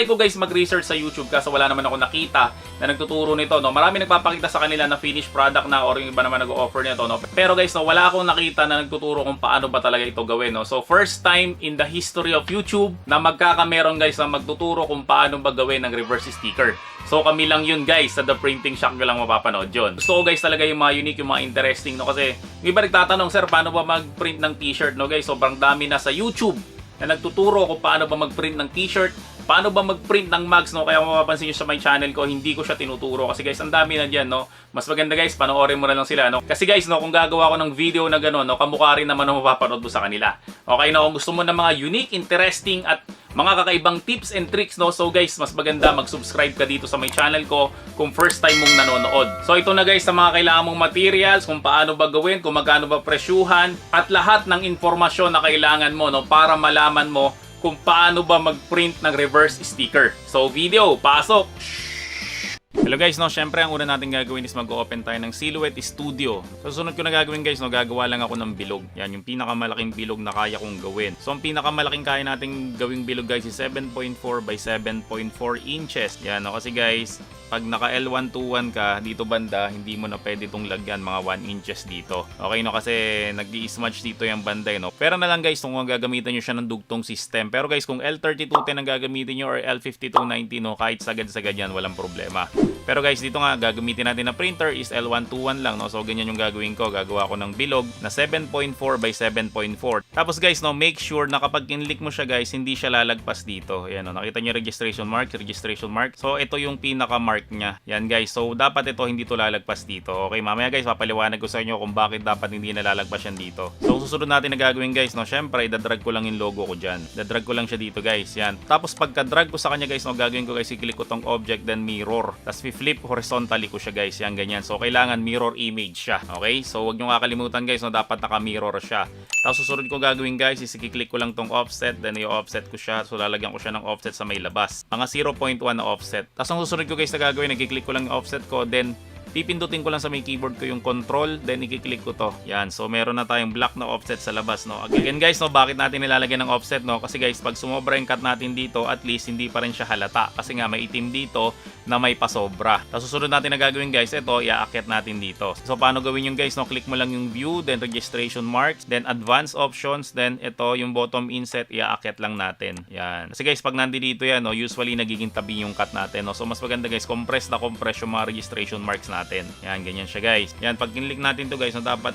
tinry ko guys mag-research sa YouTube kasi wala naman ako nakita na nagtuturo nito, no. Marami nagpapakita sa kanila na finished product na or yung iba naman nag-offer nito, no. Pero guys, no, wala akong nakita na nagtuturo kung paano ba talaga ito gawin, no. So first time in the history of YouTube na magkakameron guys na magtuturo kung paano ba gawin ng reverse sticker. So kami lang yun guys, sa The Printing Shack nyo lang mapapanood yun. Gusto ko guys talaga yung mga unique, yung mga interesting, no. Kasi yung iba nagtatanong, sir, paano ba mag-print ng t-shirt, no guys. Sobrang dami na sa YouTube na nagtuturo kung paano ba mag-print ng t-shirt, paano ba mag-print ng mugs, no. Kaya kung mapapansin nyo sa my channel ko, hindi ko siya tinuturo kasi guys, ang dami na dyan, no. Mas maganda guys, panoorin mo na lang sila, no. Kasi guys, no, kung gagawa ko ng video na gano'n, no, kamukha rin naman ang mapapanood mo sa kanila. Okay, no, kung gusto mo ng mga unique, interesting at mga kakaibang tips and tricks, no. So guys, mas maganda mag-subscribe ka dito sa my channel ko kung first time mong nanonood. So ito na guys, sa mga kailangan mong materials, kung paano ba gawin, kung magkano ba presyuhan, at lahat ng informasyon na kailangan mo, no, para malaman mo kung paano ba mag-print ng reverse sticker. So video, pasok! Hello guys, no, syempre ang una natin gagawin is mag-open tayo ng Silhouette Studio. So susunod ko na gagawin guys, no, gagawa lang ako ng bilog. Yan, yung pinakamalaking bilog na kaya kong gawin. So ang pinakamalaking kaya nating gawing bilog guys is 7.4 by 7.4 inches. Yan, no, kasi guys, pag naka L121 ka, dito banda, hindi mo na pwede itong lagyan mga 1 inches dito. Okay, no, kasi nagdi-smudge dito yung banda, no. Pero na lang guys, kung gagamitan nyo siya ng dugtong system. Pero guys, kung L3210 ang gagamitin nyo or L5290, no, kahit sagad-sagad yan, walang problema. Pero guys, dito nga gagamitin natin na printer is L121 lang, no. So ganyan yung gagawin ko. Gagawa ko ng bilog na 7.4 by 7.4. Tapos guys, no, make sure na kapag kinlik mo siya guys, hindi siya lalagpas dito. Ayan, no, nakita niyo registration mark. So ito yung pinaka mark niya. Yan guys. So dapat ito hindi to lalagpas dito. Okay, mamaya guys, papaliwanag ko sa inyo kung bakit dapat hindi nalalagpas yan dito. So susunod natin na gagawin guys, no, syempre dadrag ko lang yung logo ko diyan. Dadrag ko lang siya dito guys. Yan. Tapos pagka-drag ko sa kanya guys, no, gagawin ko guys, i-click ko tong object then mirror. Tapos flip horizontally ko siya guys, yan ganyan. So kailangan mirror image siya. Okay? So wag niyo kakalimutan guys, no, dapat naka-mirror siya. Tapos susunod ko gagawin guys, i-click ko lang tong offset, then i-offset ko siya. So lalagyan ko siya ng offset sa may labas. Mga 0.1 na offset. Tapos ang susunod ko guys na gagawin, nag-click ko lang yung offset ko, then pipindutin ko lang sa may keyboard ko yung control, then i-click ko to. Yan. So meron na tayong black na offset sa labas, no. Again guys, no, bakit natin nilalagyan ng offset, no? Kasi guys, pag sumobra yung cut natin dito, at least hindi pa rin siya halata. Kasi nga may itim dito na may pasobra. Tapos susunod natin na gagawin guys, ito, iaakyat natin dito. So paano gawin yung guys, no? Click mo lang yung view, then registration marks, then advanced options, then ito yung bottom inset, iaakyat lang natin. Yan. Kasi guys, pag nandito yan, no, usually nagiging tabi yung cut natin, no. So mas maganda guys, compress yung mga registration marks natin. Yan, ganyan siya guys. Yan, pag kinlik natin to guys, no, dapat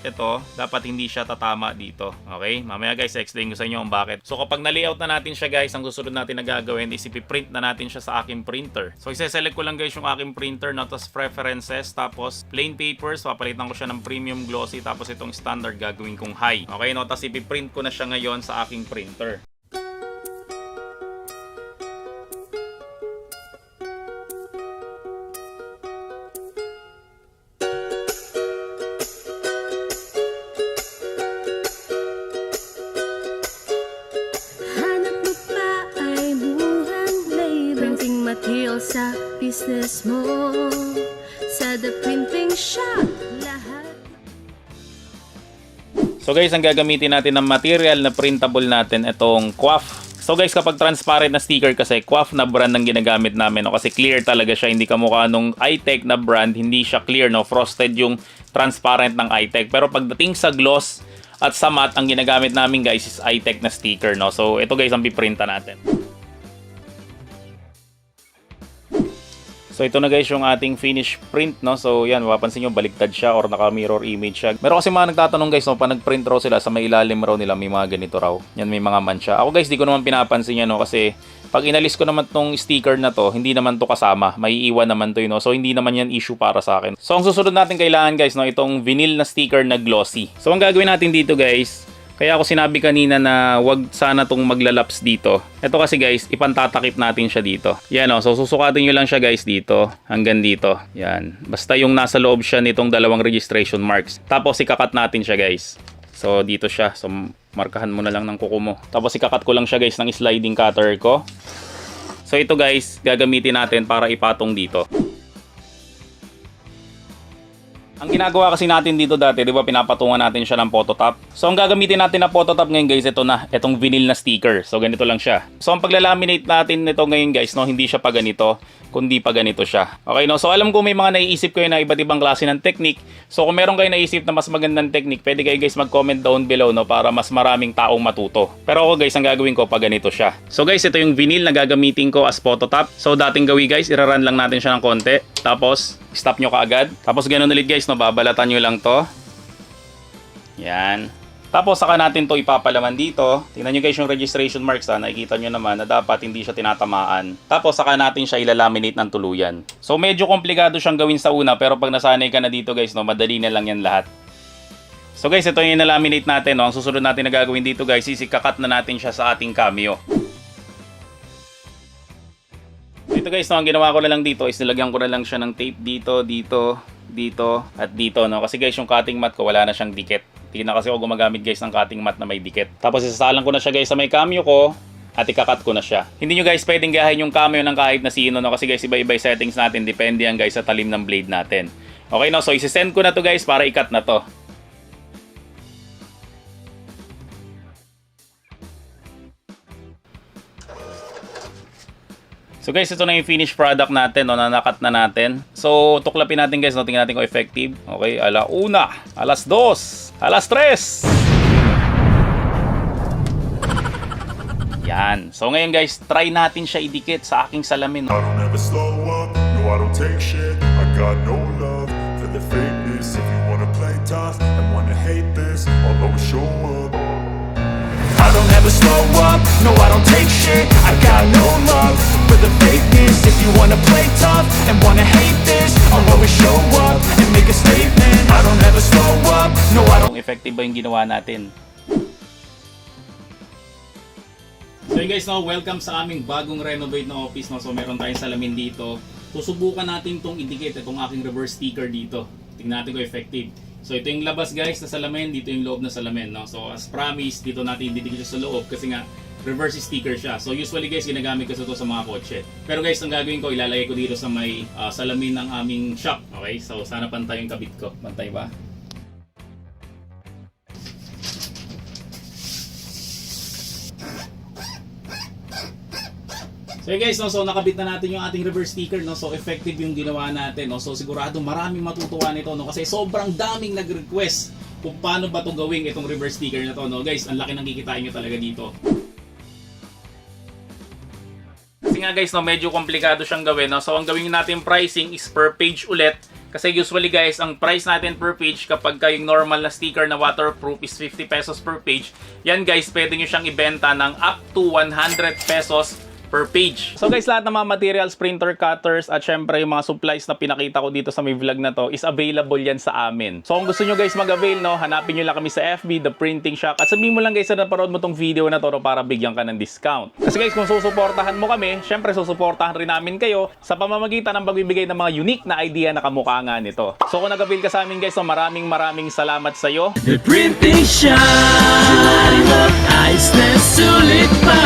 hindi siya tatama dito. Okay? Mamaya guys, explain ko sa inyo kung bakit. So kapag na-layout na natin siya guys, ang susunod natin na gagawin is ipiprint na natin siya sa aking printer. So isa-select ko lang guys yung aking printer, no, tapos preferences, tapos plain papers, papalitan ko siya ng premium glossy, tapos itong standard gagawin kong high. Okay, no, tapos ipiprint ko na siya ngayon sa aking printer. Sa business mo, sa The Printing Shack, lahat. So guys, ang gagamitin natin ng material na printable natin, itong QWAF. So guys, kapag transparent na sticker kasi, QWAF na brand ang ginagamit namin, no? Kasi clear talaga siya, hindi kamukha nung iTech na brand, hindi siya clear, no? Frosted yung transparent ng iTech. Pero pagdating sa gloss at sa matte, ang ginagamit namin guys is iTech na sticker, no? So ito guys ang piprinta natin. So ito na guys yung ating finished print, no. So yan, mapapansin nyo baliktad siya or naka-mirror image siya. Meron kasi mga nagtatanong guys, no, pa nag-print raw sila sa may ilalim raw nila may mga ganito raw. Yan, may mga mancha. Ako guys, di ko naman pinapansin yan, no, kasi pag inalis ko naman tong sticker na to, hindi naman to kasama. May iwan naman to, no. So hindi naman yan issue para sa akin. So ang susunod natin kailangan guys, no, itong vinyl na sticker na glossy. So ang gagawin natin dito guys, kaya ako sinabi kanina na wag sana tong maglalaps dito. Ito kasi guys, ipantatakip natin siya dito. Yan, o. So susukatin nyo lang siya guys dito hanggang dito. Yan. Basta yung nasa loob siya nitong dalawang registration marks. Tapos ikakat natin siya guys. So dito siya. So markahan mo na lang ng kuko mo. Tapos ikakat ko lang siya guys ng sliding cutter ko. So ito guys, gagamitin natin para ipatong dito. Ang ginagawa kasi natin dito dati, di ba, pinapatungan natin siya ng phototop. So ang gagamitin natin na phototop ngayon guys, ito na, itong vinyl na sticker. So ganito lang siya. So ang paglalaminate natin nito ngayon guys, no, hindi siya pa ganito, kundi pa ganito siya. Okay, no? So alam ko may mga naiisip kayo na iba't ibang klase ng technique. So kung meron kayo naisip na mas magandang technique, pwede kayo guys mag-comment down below, no, para mas maraming taong matuto. Pero ako guys, ang gagawin ko pa ganito siya. So guys, ito yung vinyl na gagamitin ko as phototop. So dating gawin guys, ira-run lang natin siya ng konti. Tapos stop nyo kaagad. Tapos ganun ulit guys, no, babalatan nyo lang to. Yan. Tapos saka natin to ipapalaman dito. Tingnan nyo guys yung registration marks, ha. Nakikita nyo naman na dapat hindi siya tinatamaan. Tapos saka natin siya ilalaminate ng tuluyan. So medyo komplikado siyang gawin sa una, pero pag nasanay ka na dito guys, no, madali na lang yan lahat. So guys, ito yung inalaminate natin, no. Ang susunod natin na gagawin dito guys, is ikakat na natin siya sa ating cameo. Dito guys, no, ang ginawa ko na lang dito is nilagyan ko na lang siya ng tape dito, dito, dito, at dito, no. Kasi guys, yung cutting mat ko wala na siyang dikit. Hindi na kasi ako gumagamit guys ng cutting mat na may dikit. Tapos isasalang ko na siya guys sa may cameo ko at ikakat ko na siya. Hindi nyo guys pwedeng gayahin yung cameo ng kahit na sino, no. Kasi guys, iba-iba yung settings natin. Depende yan guys sa talim ng blade natin. Okay, no. So isi-send ko na to guys para ikat na to. So guys, ito na yung finished product natin, no, na nakat na natin. So tuklapin natin guys, no, tingnan natin kung effective. Okay, ala una, alas dos, alas tres. Yan. So ngayon guys, try natin siya idikit sa aking salamin. I don't ever slow up, no I don't take shit. I got no love for the fakeness. If you wanna play tough and wanna hate this, I'll always show up. I don't ever slow up, no I don't take shit. I got no love for the fakeness. If you wanna play tough and wanna hate this, I'll always show up and make a statement. I don't ever slow up, no I don't. Effective ba yung ginawa natin? So yun guys, no, welcome sa aming bagong renovate na office, no. So meron tayong salamin dito. Susubukan natin itong idikit, itong aking reverse sticker dito. Tingnan natin kung effective. So ito yung labas guys na salamin, dito yung loob na salamin, no. So as promised, dito natin didikit sa loob kasi nga reverse sticker siya. So usually guys, ginagamit ko ito sa mga kotse. Pero guys, ang gagawin ko, ilalagay ko dito sa may salamin ng aming shop. Okay? So sana pantay yung kabit ko. Pantay ba? So guys, no, so nakabit na natin yung ating reverse sticker, no. So effective yung ginawa natin, no. So sigurado maraming matutuwa nito, no, kasi sobrang daming nag-request kung paano ba 'to gawin itong reverse sticker na 'to, no. Guys, ang laki ng kikitain niyo talaga dito. Kasi nga guys, no, medyo komplikado siyang gawin, no. So ang gawin natin pricing is per page ulit. Kasi usually guys, ang price natin per page kapag yung normal na sticker na waterproof is 50 pesos per page. Yan guys, pwede nyo siyang ibenta ng up to 100 pesos per page. So guys, lahat ng mga materials, printer, cutters, at syempre yung mga supplies na pinakita ko dito sa may vlog na to is available yan sa amin. So kung gusto nyo guys mag-avail, no, hanapin nyo lang kami sa FB, The Printing Shop, at sabihin mo lang guys na naparod mo tong video na to, no, para bigyan ka ng discount. Kasi guys, kung susuportahan mo kami, syempre susuportahan rin namin kayo sa pamamagitan ng pagbibigay ng mga unique na idea na kamukha nga nito. So kung nag-avail ka sa amin guys, so maraming salamat sa'yo. The Printing Shop, ayos na sulit pa.